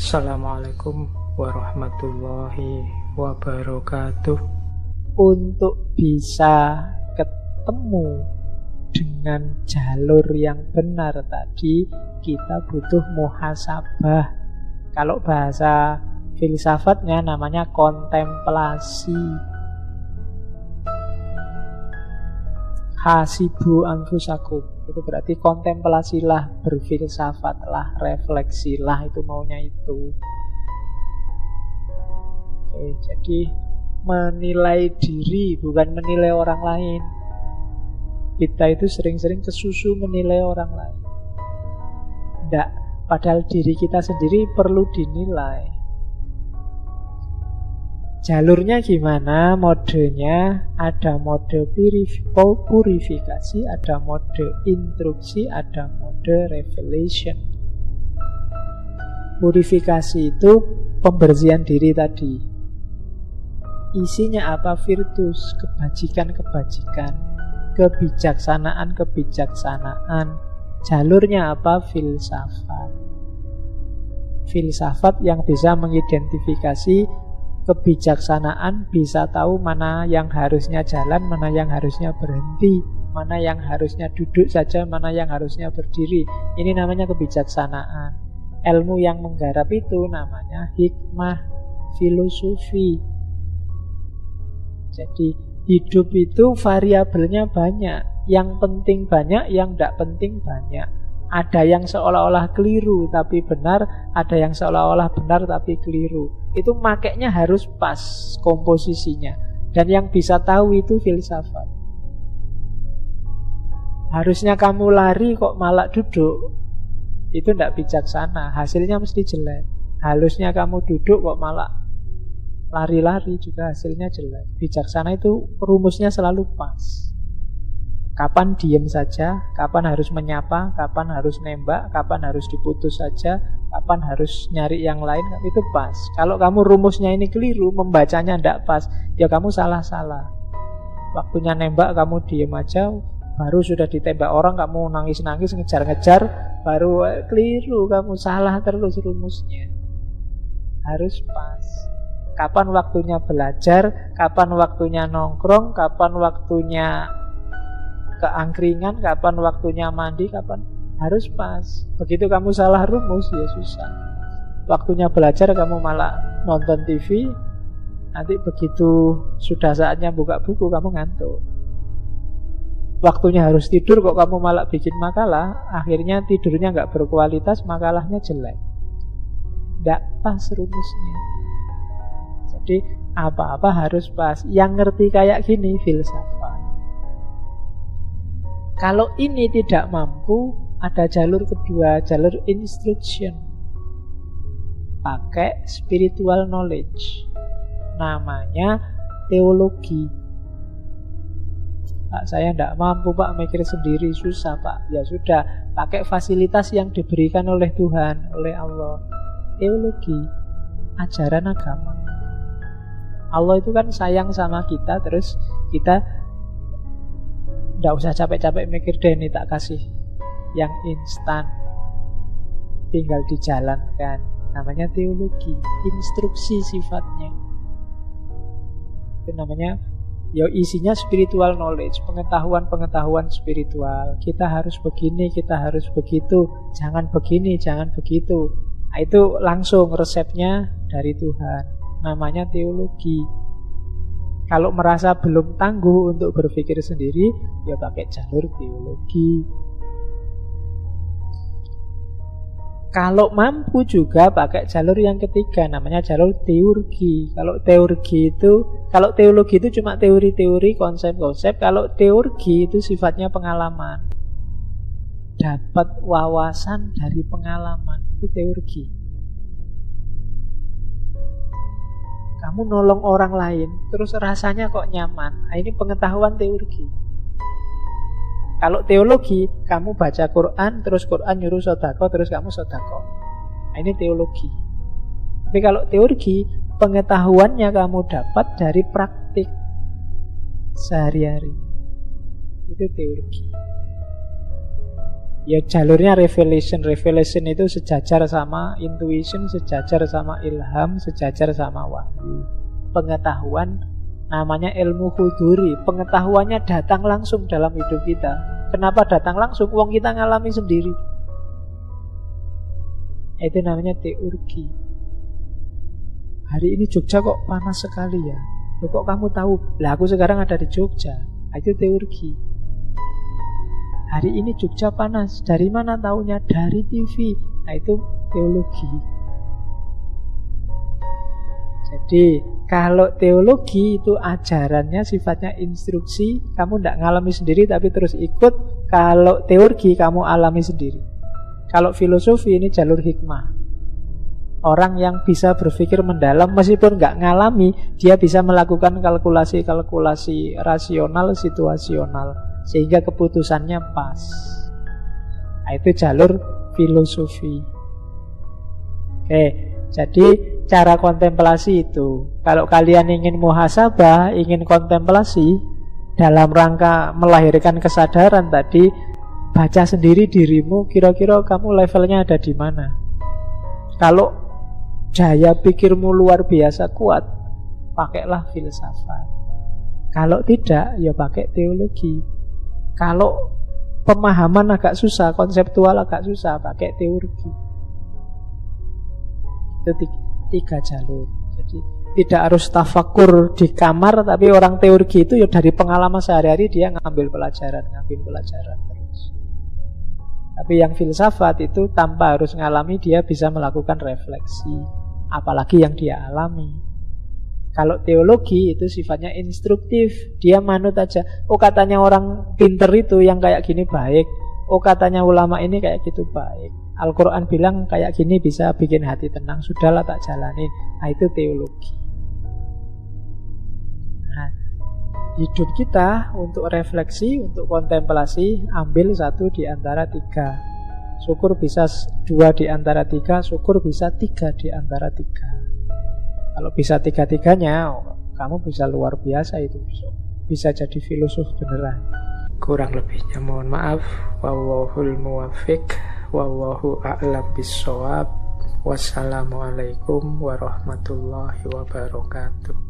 Assalamualaikum warahmatullahi wabarakatuh. Untuk bisa ketemu dengan jalur yang benar tadi, kita butuh muhasabah. Kalau bahasa filsafatnya namanya kontemplasi. Hasibu anfusakum. Itu berarti kontemplasilah, berfilsafatlah, refleksilah, itu maunya itu. Oke, jadi menilai diri bukan menilai orang lain. Kita itu sering-sering kesusu menilai orang lain. Tidak, padahal diri kita sendiri perlu dinilai. Jalurnya gimana? Modenya ada mode purifikasi, ada mode instruksi, ada mode revelation. Purifikasi itu pembersihan diri tadi. Isinya apa? Virtus, kebajikan-kebajikan, kebijaksanaan-kebijaksanaan. Jalurnya apa? Filsafat. Filsafat yang bisa mengidentifikasi kebijaksanaan, bisa tahu mana yang harusnya jalan, mana yang harusnya berhenti, mana yang harusnya duduk saja, mana yang harusnya berdiri. Ini namanya kebijaksanaan. Ilmu yang menggarap itu namanya hikmah, filosofi. Jadi hidup itu variabelnya banyak. Yang penting banyak, yang tidak penting banyak. Ada yang seolah-olah keliru tapi benar, ada yang seolah-olah benar tapi keliru. Itu makanya harus pas komposisinya. Dan yang bisa tahu itu filsafat. Harusnya kamu lari kok malah duduk, itu tidak bijaksana, hasilnya mesti jelek. Harusnya kamu duduk kok malah lari-lari, juga hasilnya jelek. Bijaksana itu rumusnya selalu pas. Kapan diem saja, kapan harus menyapa, kapan harus nembak, kapan harus diputus saja, kapan harus nyari yang lain, itu pas. Kalau kamu rumusnya ini keliru, membacanya tidak pas, ya kamu salah-salah. Waktunya nembak kamu diem aja, baru sudah ditembak orang kamu nangis-nangis, ngejar-ngejar, baru keliru, kamu salah terus rumusnya. Harus pas. Kapan waktunya belajar, kapan waktunya nongkrong, kapan waktunya keangkringan, kapan waktunya mandi, kapan harus pas. Begitu kamu salah rumus, ya susah. Waktunya belajar kamu malah nonton TV, nanti begitu sudah saatnya buka buku kamu ngantuk. Waktunya harus tidur kok kamu malah bikin makalah, akhirnya tidurnya nggak berkualitas, makalahnya jelek. Nggak pas rumusnya. Jadi apa-apa harus pas. Yang ngerti kayak gini filsafat. Kalau ini tidak mampu, ada jalur kedua, jalur instruction. Pakai spiritual knowledge. Namanya teologi. Pak, saya tidak mampu Pak, mikir sendiri susah Pak. Ya sudah, pakai fasilitas yang diberikan oleh Tuhan, oleh Allah. Teologi, ajaran agama. Allah itu kan sayang sama kita, terus kita nggak usah capek-capek mikir deh, ini tak kasih yang instan, tinggal dijalankan. Namanya teologi, instruksi sifatnya. Itu namanya, ya isinya spiritual knowledge, pengetahuan-pengetahuan spiritual. Kita harus begini, kita harus begitu, jangan begini, jangan begitu. Nah, itu langsung resepnya dari Tuhan. Namanya teologi. Kalau merasa belum tangguh untuk berpikir sendiri, ya pakai jalur teologi. Kalau mampu juga pakai jalur yang ketiga, namanya jalur teurgi. Kalau teologi itu cuma teori-teori, konsep-konsep. Kalau teurgi itu sifatnya pengalaman. Dapat wawasan dari pengalaman, itu teurgi. Kamu nolong orang lain, terus rasanya kok nyaman. Nah, ini pengetahuan teologi. Kalau teologi, kamu baca Quran, terus Quran nyuruh sodako, terus kamu sodako. Nah, ini teologi. Tapi kalau teologi, pengetahuannya kamu dapat dari praktik sehari-hari. Itu teologi. Ya jalurnya revelation. Revelation itu sejajar sama intuition, sejajar sama ilham, sejajar sama wahyu. Pengetahuan namanya ilmu huduri. Pengetahuannya datang langsung dalam hidup kita. Kenapa datang langsung? Wong kita ngalami sendiri. Itu namanya teurgi. Hari ini Jogja kok panas sekali ya. Loh, kok kamu tahu? Lah aku sekarang ada di Jogja. Itu teurgi. Hari ini Jogja panas. Dari mana taunya? Dari TV. Nah itu teologi. Jadi kalau teologi itu ajarannya sifatnya instruksi. Kamu tidak ngalami sendiri tapi terus ikut. Kalau teurgi kamu alami sendiri. Kalau filosofi ini jalur hikmah. Orang yang bisa berpikir mendalam meskipun nggak ngalami, dia bisa melakukan kalkulasi-kalkulasi rasional, situasional, sehingga keputusannya pas. Nah, itu jalur filosofi. Oke, jadi cara kontemplasi itu, kalau kalian ingin muhasabah, ingin kontemplasi dalam rangka melahirkan kesadaran tadi, baca sendiri dirimu, kira-kira kamu levelnya ada di mana. Kalau daya pikirmu luar biasa kuat, pakailah filsafat. Kalau tidak, ya pakai teologi. Kalau pemahaman agak susah, konseptual agak susah, pakai teurgi. Itu tiga jalur. Jadi tidak harus tafakur di kamar, tapi orang teurgi itu ya dari pengalaman sehari-hari dia ngambil pelajaran terus. Tapi yang filsafat itu tanpa harus ngalami, dia bisa melakukan refleksi, apalagi yang dia alami. Kalau teologi itu sifatnya instruktif, dia manut aja. Oh katanya orang pinter itu yang kayak gini baik. Oh katanya ulama ini kayak gitu baik. Al-Quran bilang kayak gini bisa bikin hati tenang. Sudahlah tak jalanin. Nah itu teologi. Nah, hidup kita untuk refleksi, untuk kontemplasi, ambil satu di antara tiga. Syukur bisa dua di antara tiga, syukur bisa tiga di antara tiga. Kalau bisa tiga-tiganya, kamu bisa luar biasa itu. Bisa jadi filosof beneran. Kurang lebihnya mohon maaf. Wallahul muwaffiq, wallahu a'lam bissawab. Wassalamualaikum warahmatullahi wabarakatuh.